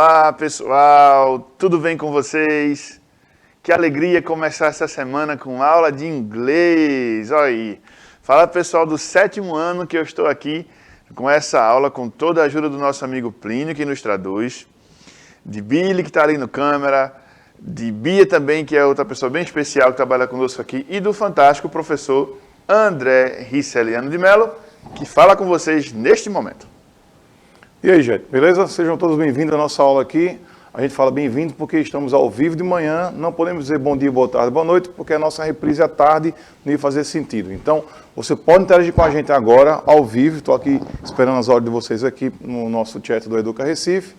Olá, pessoal, tudo bem com vocês? Que alegria começar essa semana com aula de inglês. Olha aí. Fala, pessoal do 7º ano que eu estou aqui com essa aula, com toda a ajuda do nosso amigo Plínio, que nos traduz, de Billy, que está ali no câmera, de Bia também, que é outra pessoa bem especial que trabalha conosco aqui, e do fantástico professor André Riceliano de Mello, que fala com vocês neste momento. E aí, gente, beleza? Sejam todos bem-vindos à nossa aula aqui. A gente fala bem-vindo porque estamos ao vivo de manhã, não podemos dizer bom dia, boa tarde, boa noite, porque a nossa reprise à tarde não ia fazer sentido. Então, você pode interagir com a gente agora, ao vivo, estou aqui esperando as ordens de vocês aqui no nosso chat do Educa Recife.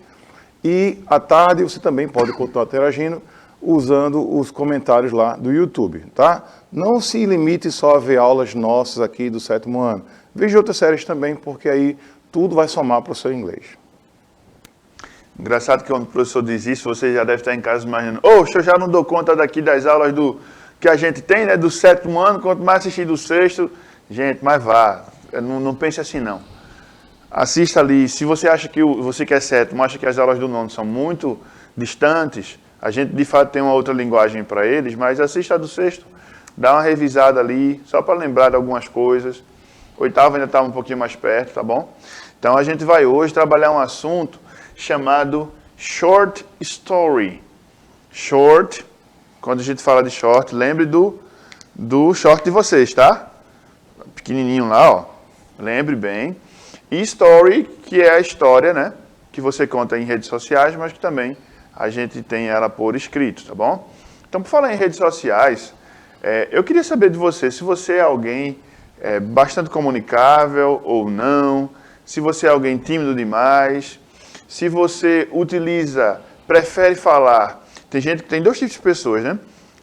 E à tarde você também pode continuar interagindo usando os comentários lá do YouTube, tá? Não se limite só a ver aulas nossas aqui do 7º ano. Veja outras séries também, porque aí tudo vai somar para o seu inglês. Engraçado que quando o professor diz isso, você já deve estar em casa imaginando, eu já não dou conta daqui das aulas que a gente tem, né, do 7º ano, quanto mais assistir do 6º. Gente, mas vá, não pense assim não. Assista ali, se você acha que você que é 7º, acha que as aulas do 9º são muito distantes, a gente de fato tem uma outra linguagem para eles, mas assista a do 6º, dá uma revisada ali, só para lembrar de algumas coisas. 8º ainda está um pouquinho mais perto, tá bom? Então a gente vai hoje trabalhar um assunto chamado short story. Short, quando a gente fala de short, lembre do short de vocês, tá? Pequenininho lá, ó. Lembre bem. E story, que é a história, né? Que você conta em redes sociais, mas que também a gente tem ela por escrito, tá bom? Então, por falar em redes sociais, eu queria saber de você, se você é alguém bastante comunicável ou não, se você é alguém tímido demais, se você prefere falar. Tem dois tipos de pessoas, né?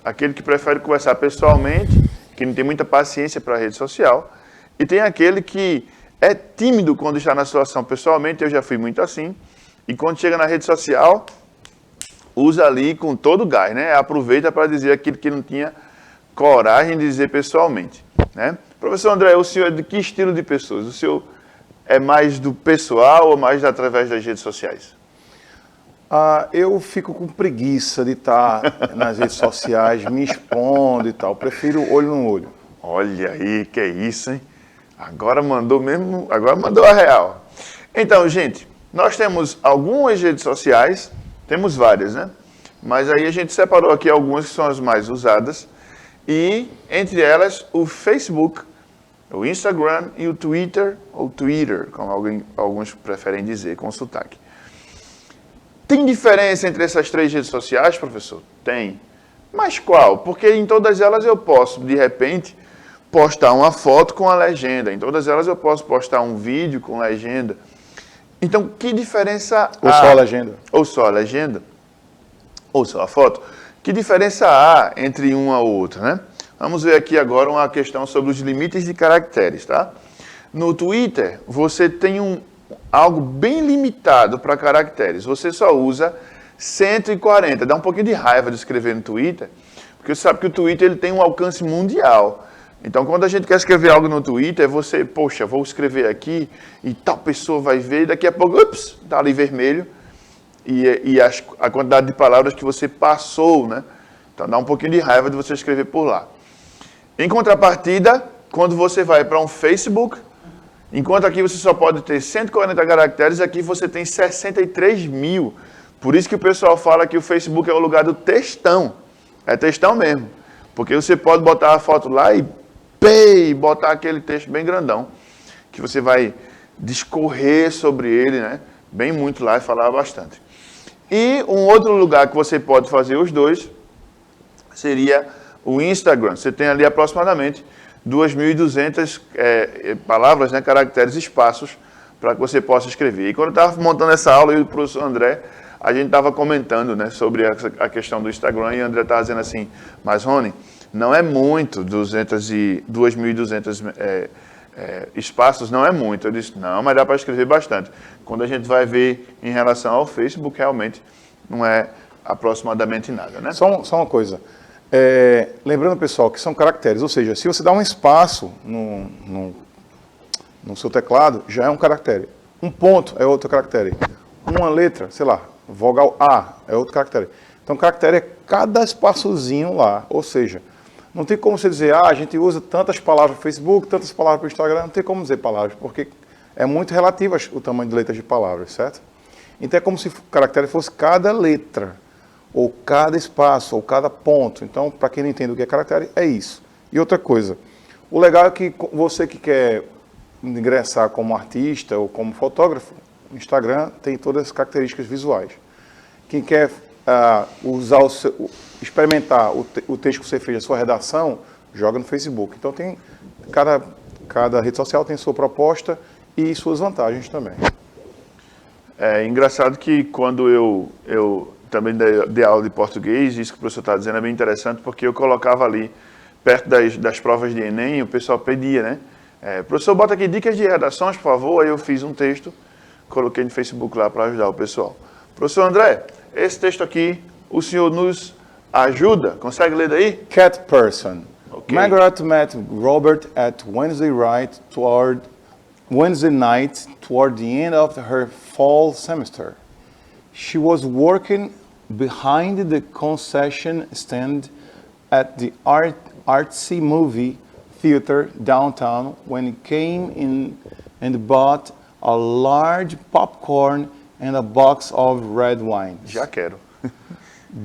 Aquele que prefere conversar pessoalmente, que não tem muita paciência para a rede social, e tem aquele que é tímido quando está na situação pessoalmente, eu já fui muito assim, e quando chega na rede social, usa ali com todo o gás, né? Aproveita para dizer aquilo que não tinha coragem de dizer pessoalmente, né? Professor André, o senhor é de que estilo de pessoas? O senhor é mais do pessoal ou mais através das redes sociais? Eu fico com preguiça de estar nas redes sociais, me expondo e tal. Prefiro olho no olho. Olha aí, que é isso, hein? Agora mandou a real. Então, gente, nós temos algumas redes sociais, temos várias, né? Mas aí a gente separou aqui algumas que são as mais usadas. E, entre elas, o Facebook, o Instagram e o Twitter, ou Twitter, como alguns preferem dizer, com sotaque. Tem diferença entre essas três redes sociais, professor? Tem. Mas qual? Porque em todas elas eu posso, de repente, postar uma foto com a legenda. Em todas elas eu posso postar um vídeo com legenda. Então, que diferença há? Ou só a legenda? Ou só a legenda? Ou só a foto? Que diferença há entre uma ou outra, né? Vamos ver aqui agora uma questão sobre os limites de caracteres, tá? No Twitter, você tem algo bem limitado para caracteres. Você só usa 140. Dá um pouquinho de raiva de escrever no Twitter, porque você sabe que o Twitter ele tem um alcance mundial. Então, quando a gente quer escrever algo no Twitter, você, poxa, vou escrever aqui e tal pessoa vai ver, e daqui a pouco, ups, tá ali vermelho. E a quantidade de palavras que você passou, né? Então dá um pouquinho de raiva de você escrever por lá. Em contrapartida, quando você vai para um Facebook, enquanto aqui você só pode ter 140 caracteres, aqui você tem 63 mil. Por isso que o pessoal fala que o Facebook é o lugar do textão. É textão mesmo. Porque você pode botar a foto lá e botar aquele texto bem grandão, que você vai discorrer sobre ele, né? Bem muito lá e falar bastante. E um outro lugar que você pode fazer os dois seria o Instagram. Você tem ali aproximadamente 2.200 palavras, né, caracteres, espaços para que você possa escrever. E quando eu estava montando essa aula, eu e o professor André, a gente estava comentando, né, sobre a questão do Instagram e o André estava dizendo assim, mas Rony, não é muito, 2.200 espaços não é muito. Eu disse, não, mas dá para escrever bastante. Quando a gente vai ver em relação ao Facebook, realmente não é aproximadamente nada, né? Só uma coisa. Lembrando, pessoal, que são caracteres. Ou seja, se você dá um espaço no seu teclado, já é um caractere. Um ponto é outro caractere. Uma letra, sei lá, Vogal A é outro caractere. Então, caractere é cada espaçozinho lá. Ou seja, não tem como você dizer, a gente usa tantas palavras para o Facebook, tantas palavras para o Instagram. Não tem como dizer palavras, porque é muito relativo o tamanho de letras de palavras, certo? Então, é como se o caractere fosse cada letra, ou cada espaço, ou cada ponto. Então, para quem não entende o que é caractere, é isso. E outra coisa, o legal é que você que quer ingressar como artista ou como fotógrafo, o Instagram tem todas as características visuais. Quem quer usar experimentar o texto que você fez, a sua redação, joga no Facebook. Então tem cada rede social tem sua proposta e suas vantagens também. É engraçado que quando eu também dei aula de português, isso que o professor está dizendo é bem interessante, porque eu colocava ali, perto das provas de Enem, o pessoal pedia, né? Professor, bota aqui dicas de redações, por favor. Aí eu fiz um texto, coloquei no Facebook lá para ajudar o pessoal. Professor André, esse texto aqui, o senhor nos ajuda? Consegue ler daí? Cat person. Okay. Margaret met Robert at Wednesday night toward the end of her fall semester. She was working behind the concession stand at the artsy movie theater downtown when he came in and bought a large popcorn and a box of red wine. Já quero.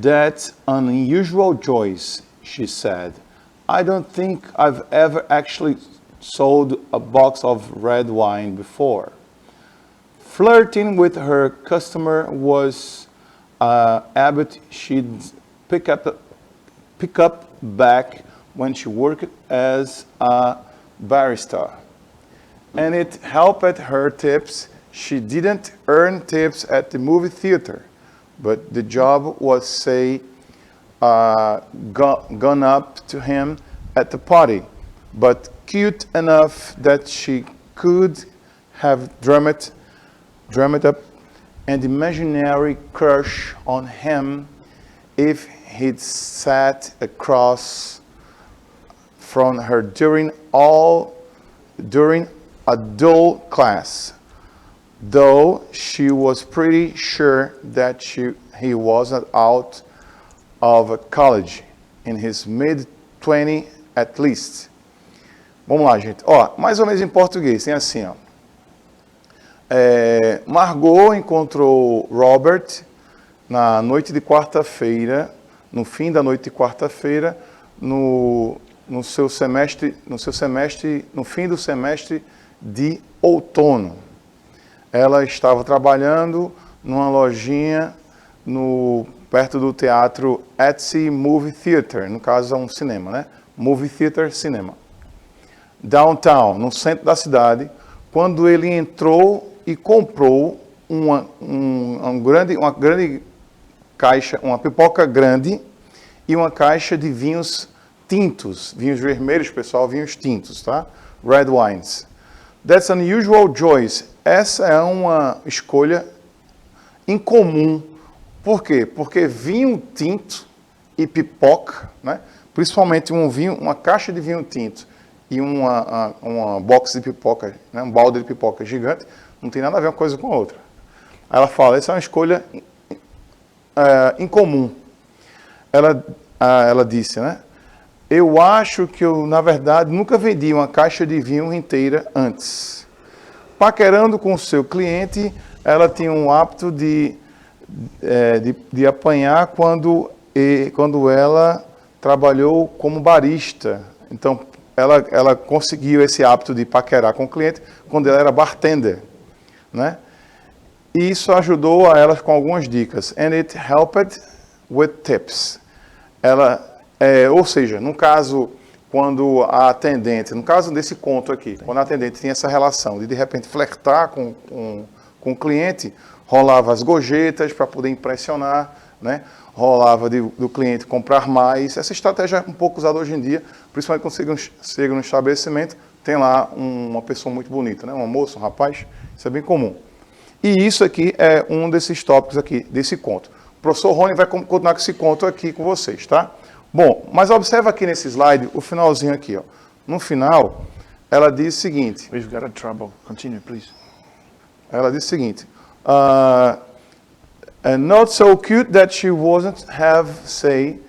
That's an unusual choice, she said. I don't think I've ever actually sold a box of red wine before. Flirting with her customer was a habit she'd pick up back when she worked as a barista. And it helped her tips. She didn't earn tips at the movie theater, but the job was, say, gone up to him at the party, but cute enough that she could have drummed up an imaginary crush on him if he'd sat across from her during a dull class, though she was pretty sure that he wasn't out of college, in his mid-20s at least. Vamos lá, gente. Ó, mais ou menos em português, tem assim, ó. Margot encontrou Robert na noite de quarta-feira, no fim da noite de quarta-feira, no fim do semestre de outono. Ela estava trabalhando numa lojinha perto do teatro Artsy Movie Theater, no caso é um cinema, né? Movie Theater, cinema. Downtown, no centro da cidade, quando ele entrou e comprou uma grande caixa, uma pipoca grande e uma caixa de vinhos tintos, vinhos vermelhos, pessoal, vinhos tintos, tá? Red wines. That's an unusual choice. Essa é uma escolha incomum. Por quê? Porque vinho tinto e pipoca, né? Principalmente uma caixa de vinho tinto e uma box de pipoca, né? Um balde de pipoca gigante, não tem nada a ver uma coisa com a outra. Aí ela fala, essa é uma escolha incomum. Ela disse, né? Eu acho que eu, na verdade, nunca vendi uma caixa de vinho inteira antes. Paquerando com o seu cliente, ela tinha um hábito de apanhar quando ela trabalhou como barista. Então, ela conseguiu esse hábito de paquerar com o cliente quando ela era bartender, né? E isso ajudou a ela com algumas dicas. And it helped with tips. Ou seja, no caso, quando a atendente, no caso desse conto aqui, quando a atendente tinha essa relação de repente flertar com o cliente, rolava as gorjetas para poder impressionar, né? Rolava do cliente comprar mais. Essa estratégia é um pouco usada hoje em dia, principalmente quando chega no estabelecimento, tem lá uma pessoa muito bonita, né? Uma moça, um rapaz, isso é bem comum. E isso aqui é um desses tópicos aqui, desse conto. O professor Rony vai continuar com esse conto aqui com vocês, tá? Bom, mas observa aqui nesse slide, o finalzinho aqui, ó. No final, ela diz o seguinte... We've got a trouble. Continue, please. Ela diz o seguinte... And not so cute that she wasn't have, say,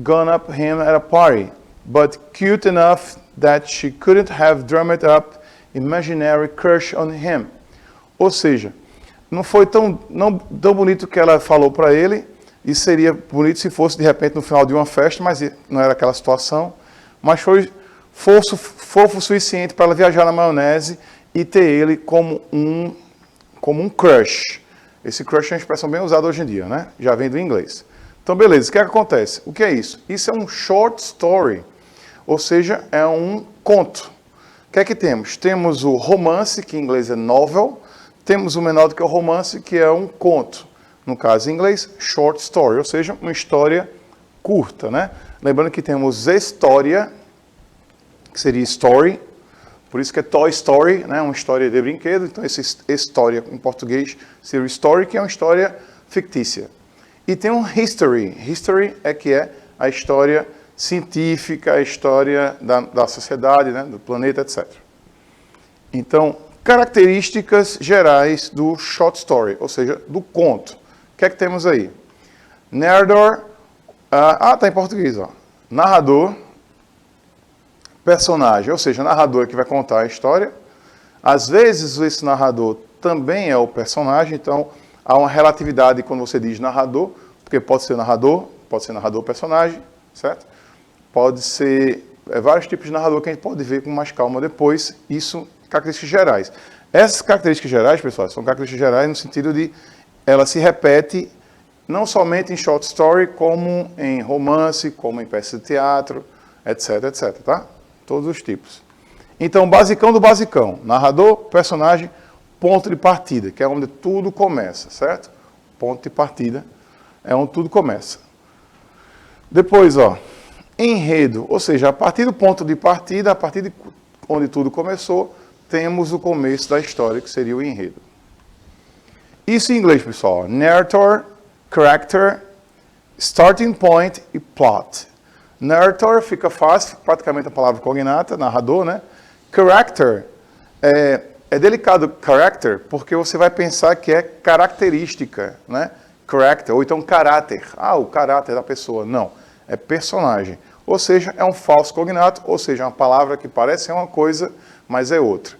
gone up him at a party, but cute enough that she couldn't have drummed up imaginary crush on him. Ou seja, não foi tão bonito que ela falou para ele, e seria bonito se fosse de repente no final de uma festa, mas não era aquela situação, mas foi fofo o suficiente para ela viajar na maionese e ter ele como um crush. Esse crush é uma expressão bem usada hoje em dia, né? Já vem do inglês. Então, beleza, o que acontece? O que é isso? Isso é um short story, ou seja, é um conto. O que é que temos? Temos o romance, que em inglês é novel, temos o menor do que o romance, que é um conto. No caso em inglês, short story, ou seja, uma história curta, né? Lembrando que temos história, que seria story, por isso que é Toy Story, né? Uma história de brinquedo. Então, essa história em português seria story, que é uma história fictícia. E tem um history. History é a história científica, a história da sociedade, né? Do planeta, etc. Então, características gerais do short story, ou seja, do conto. O que é que temos aí? Narrator, tá em português, ó. Narrador, personagem, ou seja, narrador que vai contar a história. Às vezes, esse narrador também é o personagem, então há uma relatividade quando você diz narrador, porque pode ser narrador personagem, certo? Pode ser vários tipos de narrador que a gente pode ver com mais calma depois, isso características gerais. Essas características gerais, pessoal, são características gerais no sentido de ela se repete não somente em short story, como em romance, como em peça de teatro, etc, etc, tá? Todos os tipos. Então, basicão do basicão. Narrador, personagem, ponto de partida, que é onde tudo começa, certo? Ponto de partida é onde tudo começa. Depois, ó, enredo, ou seja, a partir do ponto de partida, a partir de onde tudo começou, temos o começo da história, que seria o enredo. Isso em inglês, pessoal. Narrator, character, starting point e plot. Narrator fica fácil, praticamente a palavra cognata, narrador, né? Character, é delicado character, porque você vai pensar que é característica, né? Character, ou então caráter. O caráter da pessoa. Não, é personagem. Ou seja, é um falso cognato, ou seja, uma palavra que parece ser uma coisa, mas é outra.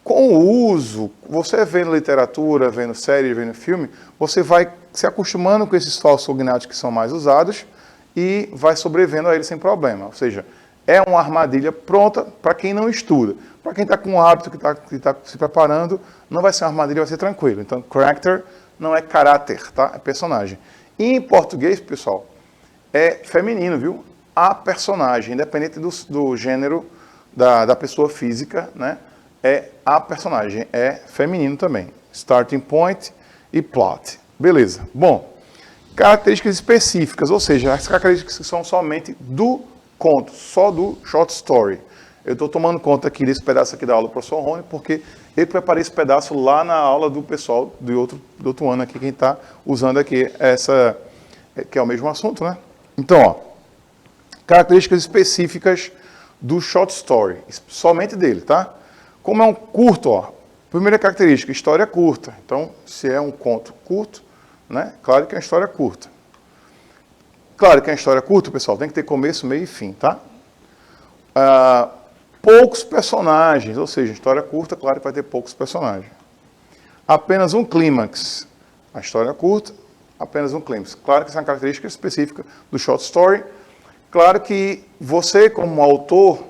Com o uso, você vendo literatura, vendo série, vendo filme, você vai se acostumando com esses falsos cognatos que são mais usados e vai sobrevivendo a eles sem problema. Ou seja, é uma armadilha pronta para quem não estuda. Para quem está com o hábito, que está se preparando, não vai ser uma armadilha, vai ser tranquilo. Então, character não é caráter, tá? É personagem. E em português, pessoal, é feminino, viu? A personagem, independente do gênero da pessoa física, né? É a personagem, é feminino também. Starting point e plot. Beleza. Bom, características específicas, ou seja, as características que são somente do conto, só do short story. Eu estou tomando conta aqui desse pedaço aqui da aula do professor Rony, porque eu preparei esse pedaço lá na aula do pessoal do outro ano aqui, quem está usando aqui essa, que é o mesmo assunto, né? Então, ó, características específicas do short story, somente dele, tá? Como é um curto, ó, primeira característica, história curta. Então, se é um conto curto, né? Claro que é uma história curta. Claro que é uma história curta, pessoal, tem que ter começo, meio e fim, tá? Poucos personagens, ou seja, história curta, claro que vai ter poucos personagens. Apenas um clímax. A história curta, apenas um clímax. Claro que essa é uma característica específica do short story. Claro que você, como autor,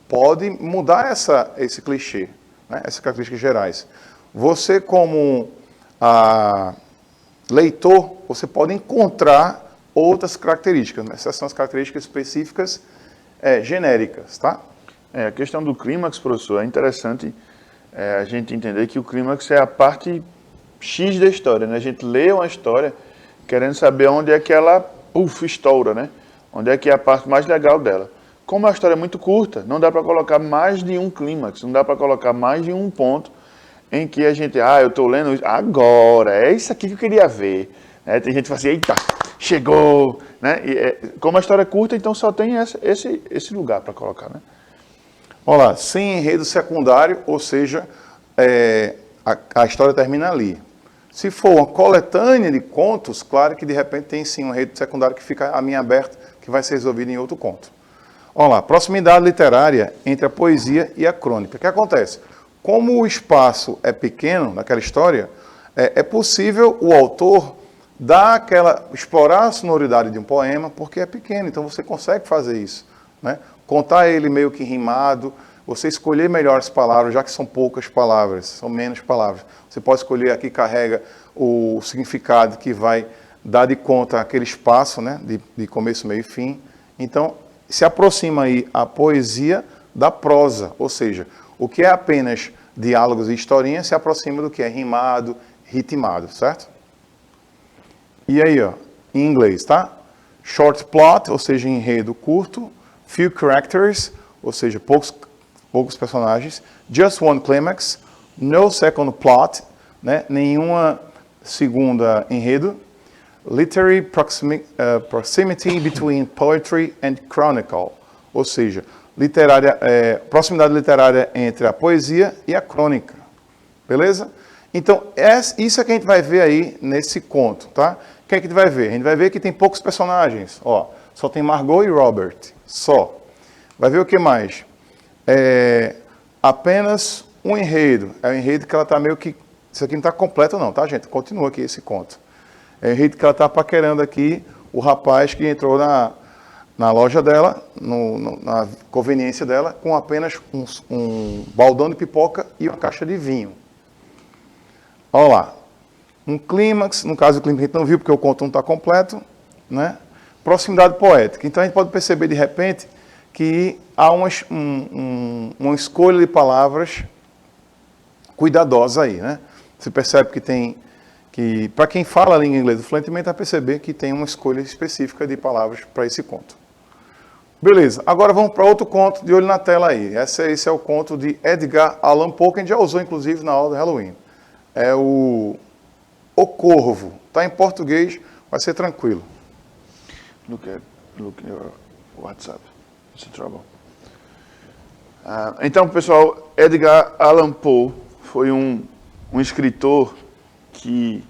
pode mudar esse clichê, né? Essas características gerais. Você, como leitor, você pode encontrar outras características, né? Essas são as características específicas genéricas, tá? A questão do clímax, professor, é interessante a gente entender que o clímax é a parte X da história, né? A gente lê uma história querendo saber onde é que ela, estoura, né? Onde é que é a parte mais legal dela. Como a história é muito curta, não dá para colocar mais de um clímax, não dá para colocar mais de um ponto em que a gente, eu estou lendo isso, agora, é isso aqui que eu queria ver. Né? Tem gente que fala assim, eita, chegou, né? Como a história é curta, então só tem esse lugar para colocar, né? Olha lá, sem enredo secundário, ou seja, a história termina ali. Se for uma coletânea de contos, claro que de repente tem sim um enredo secundário que fica a mim aberto, que vai ser resolvido em outro conto. Olha lá, proximidade literária entre a poesia e a crônica. O que acontece? Como o espaço é pequeno naquela história, é possível o autor explorar a sonoridade de um poema, porque é pequeno, então você consegue fazer isso, né? Contar ele meio que rimado, você escolher melhor as palavras, já que são poucas palavras, são menos palavras. Você pode escolher aqui, carrega o significado que vai dar de conta aquele espaço, né, de começo, meio e fim. Então, se aproxima aí a poesia da prosa, ou seja, o que é apenas diálogos e historinhas se aproxima do que é rimado, ritmado, certo? E aí, ó, em inglês, tá? Short plot, ou seja, enredo curto. Few characters, ou seja, poucos personagens. Just one climax. No second plot, né? Nenhuma segunda enredo. Literary proximity between poetry and chronicle, ou seja, proximidade literária entre a poesia e a crônica, beleza? Então, isso é que a gente vai ver aí nesse conto, tá? O que é que a gente vai ver? A gente vai ver que tem poucos personagens, ó, só tem Margot e Robert, só. Vai ver o que mais? Apenas um enredo, é um enredo que ela está meio que, isso aqui não está completo não, tá, gente? Continua aqui esse conto. É o enredo que ela está paquerando aqui o rapaz que entrou na loja dela, na conveniência dela, com apenas um baldão de pipoca e uma caixa de vinho. Olha lá. Um clímax, no caso o clímax a gente não viu porque o conto não está completo, né? Proximidade poética. Então a gente pode perceber de repente que há uma escolha de palavras cuidadosa aí, né? Você percebe que para quem fala a língua inglesa fluentemente vai perceber que tem uma escolha específica de palavras para esse conto. Beleza, agora vamos para outro conto de olho na tela aí. Esse é o conto de Edgar Allan Poe, que a gente já usou inclusive na aula do Halloween. É o Corvo. Está em português, vai ser tranquilo. Look your WhatsApp. It's a trouble. Então, pessoal, Edgar Allan Poe foi um escritor que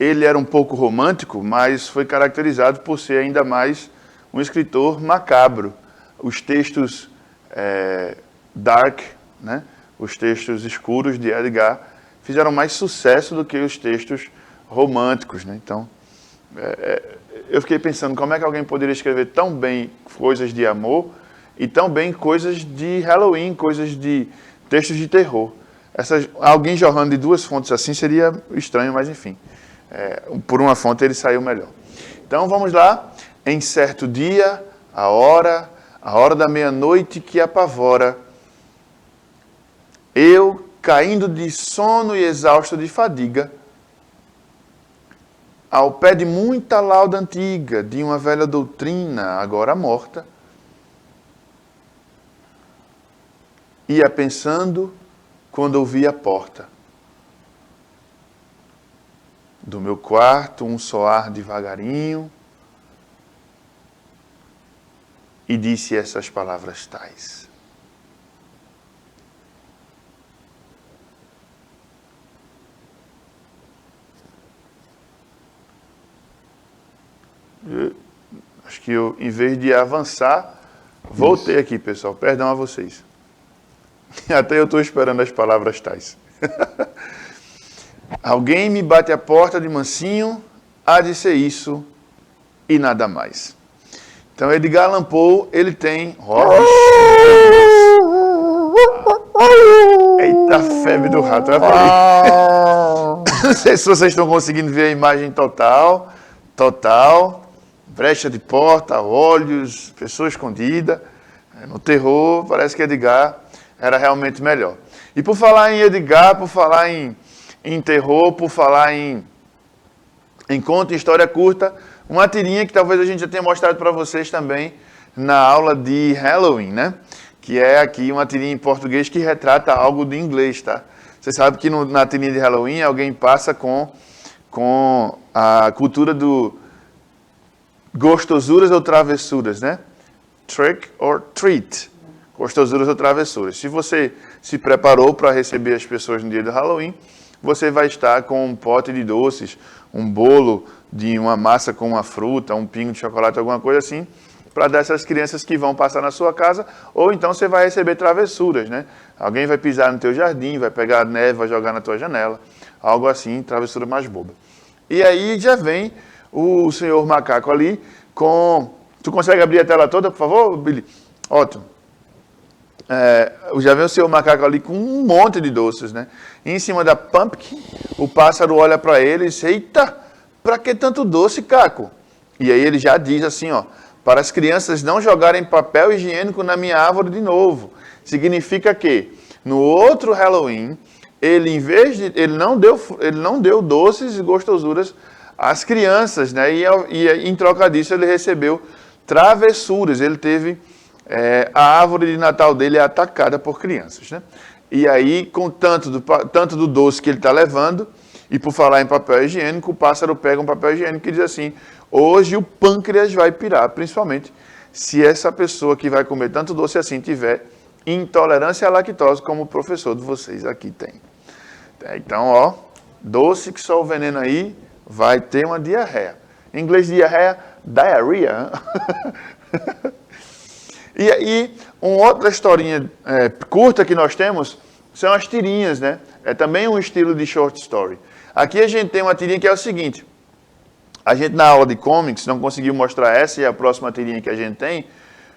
ele era um pouco romântico, mas foi caracterizado por ser ainda mais um escritor macabro. Os textos dark, né, os textos escuros de Edgar fizeram mais sucesso do que os textos românticos, né? Então, eu fiquei pensando como é que alguém poderia escrever tão bem coisas de amor e tão bem coisas de Halloween, coisas de textos de terror. Alguém jorrando de duas fontes assim seria estranho, mas enfim. Por uma fonte ele saiu melhor. Então vamos lá. Em certo dia, a hora da meia-noite que apavora, eu, caindo de sono e exausto de fadiga, ao pé de muita lauda antiga, de uma velha doutrina agora morta, ia pensando quando ouvi a porta do meu quarto um soar devagarinho e disse essas palavras tais: acho que eu, em vez de avançar, voltei aqui, pessoal. Perdão a vocês. Até eu estou esperando as palavras tais. Alguém me bate a porta de mansinho, há de ser isso e nada mais. Então, Edgar Allan Poe, ele tem... Eita, febre do rato. Não sei se vocês estão conseguindo ver a imagem total. Brecha de porta, olhos, pessoa escondida. No terror, parece que Edgar era realmente melhor. E por falar em Edgar, por falar em terror, por falar em conto, em história curta, uma tirinha que talvez a gente já tenha mostrado para vocês também na aula de Halloween, né? Que é aqui uma tirinha em português que retrata algo de inglês, tá? Você sabe que na tirinha de Halloween alguém passa com a cultura do gostosuras ou travessuras, né? Trick or treat. Gostosuras ou travessuras. Se você se preparou para receber as pessoas no dia do Halloween, você vai estar com um pote de doces, um bolo de uma massa com uma fruta, um pingo de chocolate, alguma coisa assim, para dessas crianças que vão passar na sua casa, ou então você vai receber travessuras, né? Alguém vai pisar no teu jardim, vai pegar neve, vai jogar na tua janela, algo assim, travessura mais boba. E aí já vem o senhor macaco ali com... Tu consegue abrir a tela toda, por favor, Billy? Ótimo. Já vem o senhor macaco ali com um monte de doces, né? E em cima da pumpkin, o pássaro olha para ele e diz, eita, para que tanto doce, Caco? E aí ele já diz assim, ó, para as crianças não jogarem papel higiênico na minha árvore de novo. Significa que no outro Halloween, ele não deu doces e gostosuras às crianças, né? E em troca disso ele recebeu travessuras. Ele teve a árvore de Natal dele atacada por crianças, né? E aí, com tanto do doce que ele está levando, e por falar em papel higiênico, o pássaro pega um papel higiênico e diz assim, hoje o pâncreas vai pirar, principalmente se essa pessoa que vai comer tanto doce assim tiver intolerância à lactose, como o professor de vocês aqui tem. Então, ó, doce que só o veneno aí vai ter uma diarreia. Em inglês, diarreia, diarrhea. E aí, uma outra historinha curta que nós temos são as tirinhas, né? É também um estilo de short story. Aqui a gente tem uma tirinha que é o seguinte. A gente na aula de comics não conseguiu mostrar essa e a próxima tirinha que a gente tem,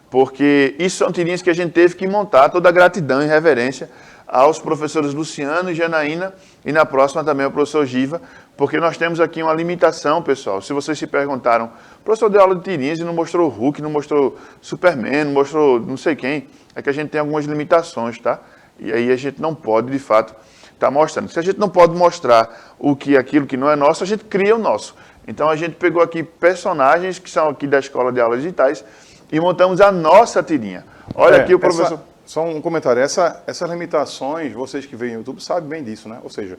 porque isso são tirinhas que a gente teve que montar, toda a gratidão e reverência aos professores Luciano e Janaína, e na próxima também ao professor Giva, porque nós temos aqui uma limitação, pessoal. Se vocês se perguntaram, o professor deu aula de tirinhas e não mostrou Hulk, não mostrou Superman, não mostrou não sei quem, é que a gente tem algumas limitações, tá? E aí a gente não pode, de fato, estar mostrando. Se a gente não pode mostrar aquilo que não é nosso, a gente cria o nosso. Então a gente pegou aqui personagens que são aqui da Escola de Aulas Digitais e montamos a nossa tirinha. Olha aqui o professor... Só um comentário, essas limitações, vocês que veem no YouTube sabem bem disso, né? Ou seja,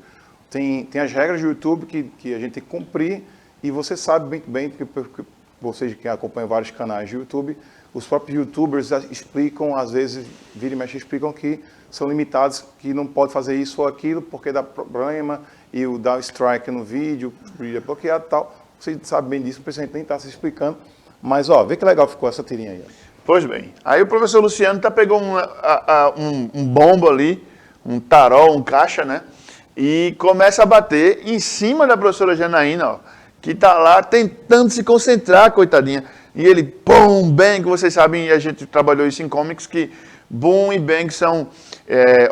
tem as regras do YouTube que a gente tem que cumprir e você sabe muito bem, porque vocês que acompanham vários canais de YouTube, os próprios YouTubers explicam, às vezes, vira e mexe, explicam que são limitados, que não pode fazer isso ou aquilo porque dá problema e dá strike no vídeo, é bloqueado e tal. Vocês sabem bem disso, o presidente nem está se explicando. Mas, ó, vê que legal ficou essa tirinha aí. Pois bem, aí o professor Luciano pegou um bombo ali, um tarol, um caixa, né? E começa a bater em cima da professora Janaína, ó, que tá lá tentando se concentrar, coitadinha. E ele, boom, bang, vocês sabem, a gente trabalhou isso em comics, que boom e bang são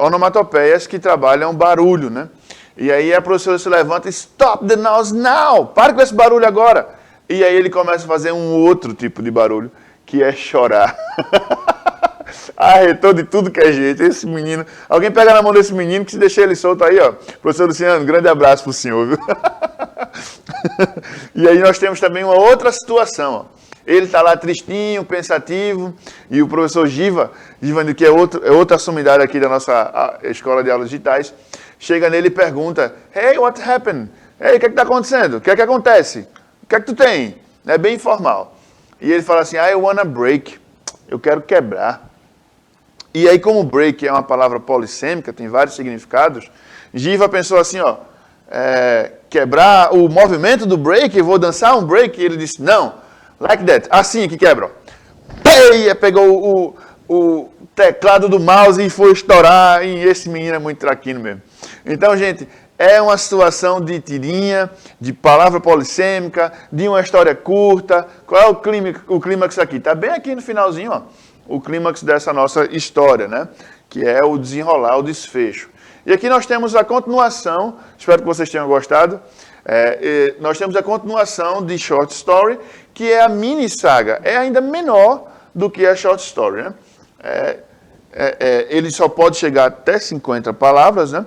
onomatopeias que trabalham barulho, né? E aí a professora se levanta e stop the noise now! Para com esse barulho agora! E aí ele começa a fazer um outro tipo de barulho, que é chorar. Arretou de tudo que é jeito. Esse menino... Alguém pega na mão desse menino que se deixar ele solto aí, ó. Professor Luciano, grande abraço pro senhor, viu? E aí nós temos também uma outra situação, ó. Ele está lá tristinho, pensativo, e o professor Giva, que é outra sumidade aqui da nossa Escola de Aulas Digitais, chega nele e pergunta, hey, what happened? Hey, o que está acontecendo? O que é que acontece? O que é que tu tem? É bem informal. E ele fala assim, I wanna break. Eu quero quebrar. E aí, como break é uma palavra polissêmica, tem vários significados, Giva pensou assim, ó, quebrar o movimento do break, eu vou dançar um break. E ele disse, não, like that, assim que quebra. Pei! Pegou o teclado do mouse e foi estourar. E esse menino é muito traquino mesmo. Então, gente, é uma situação de tirinha, de palavra polissêmica, de uma história curta. Qual é o clímax aqui? Está bem aqui no finalzinho, ó, o clímax dessa nossa história, né? Que é o desenrolar, o desfecho. E aqui nós temos a continuação, espero que vocês tenham gostado, nós temos a continuação de Short Story, que é a mini saga. É ainda menor do que a Short Story, né? Ele só pode chegar até 50 palavras, né?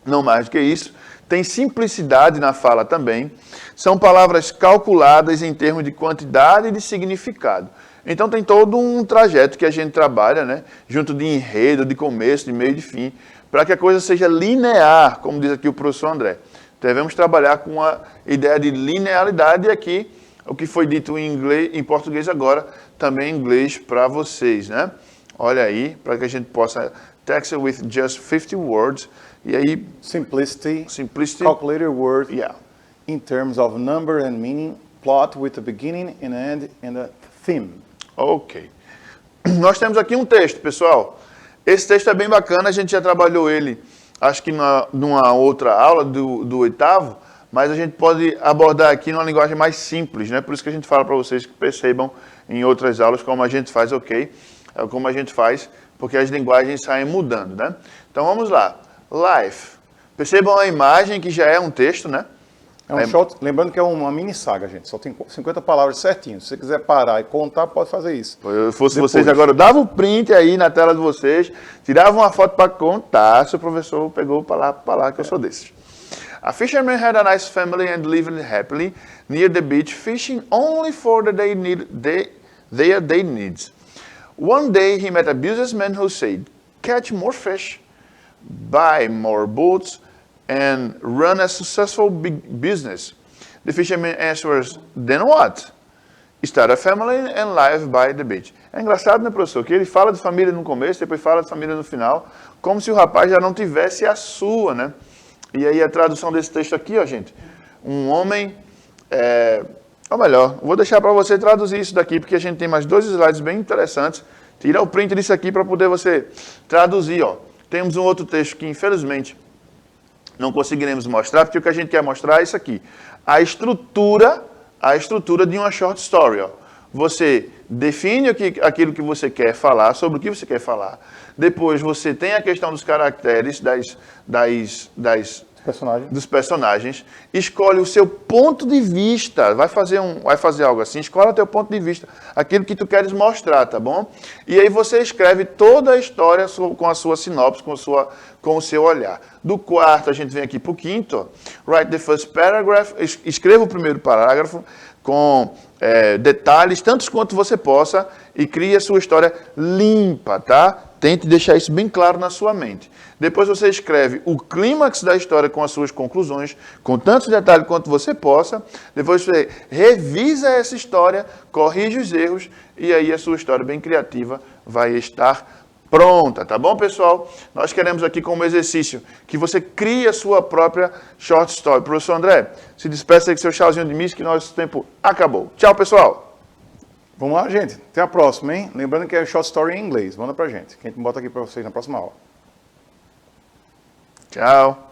Não mais do que isso. Tem simplicidade na fala também. São palavras calculadas em termos de quantidade e de significado. Então tem todo um trajeto que a gente trabalha, né? Junto de enredo, de começo, de meio e de fim, para que a coisa seja linear, como diz aqui o professor André. Devemos trabalhar com a ideia de linearidade e aqui o que foi dito em português agora, também em inglês para vocês, né? Olha aí, para que a gente possa text with just 50 words, E aí, Simplicity, simplicity, calculated word, yeah. in terms of number and meaning, plot with a beginning and end and a theme. Ok. Nós temos aqui um texto, pessoal. Esse texto é bem bacana, a gente já trabalhou ele, acho que numa outra aula do oitavo, mas a gente pode abordar aqui numa linguagem mais simples, né? Por isso que a gente fala para vocês que percebam em outras aulas como a gente faz, ok? Como a gente faz, porque as linguagens saem mudando, né? Então vamos lá. Life. Percebam a imagem que já é um texto, né? É um short, lembrando que é uma mini saga, gente. Só tem 50 palavras certinho. Se você quiser parar e contar, pode fazer isso. Se eu fosse Depois. vocês agora, eu dava o print aí na tela de vocês, tirava uma foto para contar, se o professor pegou para lá, que eu sou desses. A fisherman had a nice family and lived happily near the beach, fishing only for their day needs. One day he met a businessman who said, catch more fish, buy more boats, and run a successful big business. The fisherman answers, then what? Start a family and live by the beach. É engraçado, né, professor? Que ele fala de família no começo, depois fala de família no final, como se o rapaz já não tivesse a sua, né? E aí a tradução desse texto aqui, ó, gente. Um homem, ou melhor, vou deixar para você traduzir isso daqui, porque a gente tem mais 2 slides bem interessantes. Tira o print disso aqui para poder você traduzir, ó. Temos um outro texto que, infelizmente, não conseguiremos mostrar, porque o que a gente quer mostrar é isso aqui. A estrutura de uma short story. Ó. Você define aquilo que você quer falar, sobre o que você quer falar. Depois você tem a questão dos caracteres, dos personagens. Escolhe o seu ponto de vista. Vai fazer algo assim, escolhe o teu ponto de vista. Aquilo que tu queres mostrar, tá bom? E aí você escreve toda a história com a sua sinopse, com o seu olhar. Do quarto, a gente vem aqui para o quinto. Write the first paragraph. Escreva o primeiro parágrafo com detalhes, tantos quanto você possa, e crie a sua história limpa, tá? Tente deixar isso bem claro na sua mente. Depois você escreve o clímax da história com as suas conclusões, com tantos detalhes quanto você possa. Depois você revisa essa história, corrige os erros, e aí a sua história bem criativa vai estar pronta, tá bom, pessoal? Nós queremos aqui como exercício que você crie a sua própria short story. Professor André, se despeça aí com seu tchauzinho de miss, que nosso tempo acabou. Tchau, pessoal! Vamos lá, gente. Até a próxima, hein? Lembrando que é short story em inglês. Manda pra gente, que a gente bota aqui pra vocês na próxima aula. Tchau!